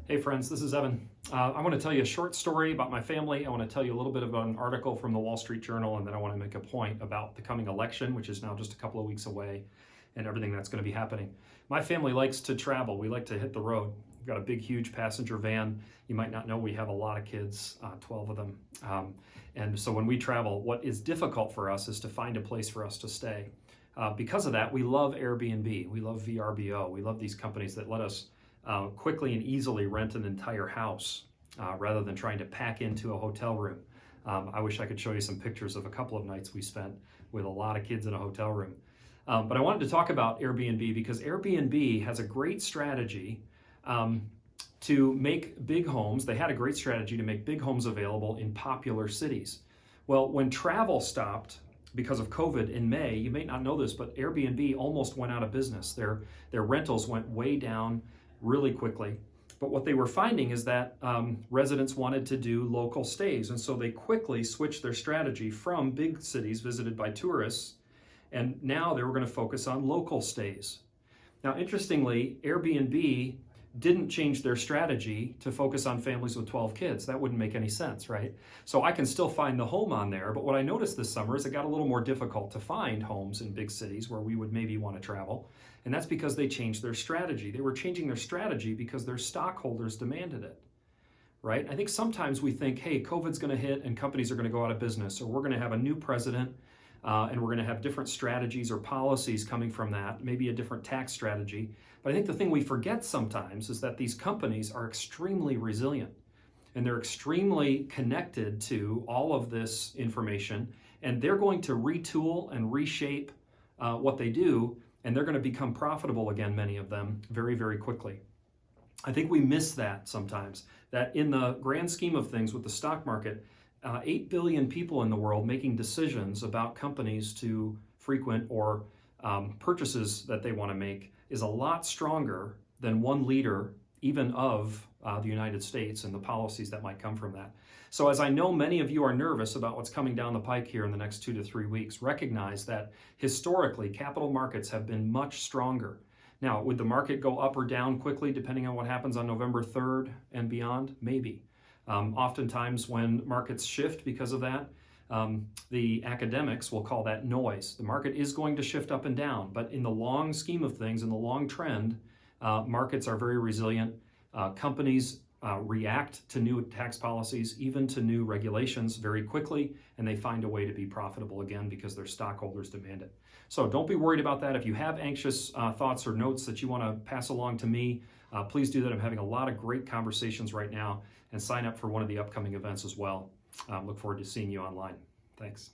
Hey friends, this is Evan. I want to tell you a short story about my family. I want to tell you a little bit about an article from the Wall Street Journal, and then I want to make a point about the coming election, which is now just a couple of weeks away, and everything that's going to be happening. My family likes to travel. We like to hit the road. We've got a big, huge passenger van. You might not know we have a lot of kids, 12 of them. And so when we travel, what is difficult for us is to find a place for us to stay. Because of that, we love Airbnb. We love VRBO. We love these companies that let us quickly and easily rent an entire house rather than trying to pack into a hotel room. I wish I could show you some pictures of a couple of nights we spent with a lot of kids in a hotel room. But I wanted to talk about Airbnb because Airbnb has a great strategy to make big homes. They had a great strategy to make big homes available in popular cities. Well, when travel stopped because of COVID in May, you may not know this, but Airbnb almost went out of business. Their rentals went way down really quickly. But what they were finding is that residents wanted to do local stays. And so they quickly switched their strategy from big cities visited by tourists. And now they were going to focus on local stays. Now, interestingly, Airbnb didn't change their strategy to focus on families with 12 kids. That wouldn't make any sense, right? So I can still find the home on there, but what I noticed this summer is it got a little more difficult to find homes in big cities where we would maybe want to travel, and that's because they changed their strategy. They were changing their strategy because their stockholders demanded it, right? I think sometimes we think, hey, COVID's going to hit and companies are going to go out of business, or we're going to have a new president and we're going to have different strategies or policies coming from that, maybe a different tax strategy. But I think the thing we forget sometimes is that these companies are extremely resilient and they're extremely connected to all of this information, and they're going to retool and reshape what they do, and they're going to become profitable again, many of them, very, very quickly. I think we miss that sometimes, that in the grand scheme of things with the stock market, 8 billion people in the world making decisions about companies to frequent or purchases that they want to make is a lot stronger than one leader, even of the United States, and the policies that might come from that. So as I know many of you are nervous about what's coming down the pike here in the next 2 to 3 weeks, recognize that historically capital markets have been much stronger. Now, would the market go up or down quickly depending on what happens on November 3rd and beyond? Maybe. Oftentimes when markets shift because of that, the academics will call that noise. The market is going to shift up and down, but in the long scheme of things, in the long trend, markets are very resilient. Companies react to new tax policies, even to new regulations very quickly, and they find a way to be profitable again because their stockholders demand it. So don't be worried about that. If you have anxious thoughts or notes that you want to pass along to me, please do that. I'm having a lot of great conversations right now, and sign up for one of the upcoming events as well. Look forward to seeing you online. Thanks.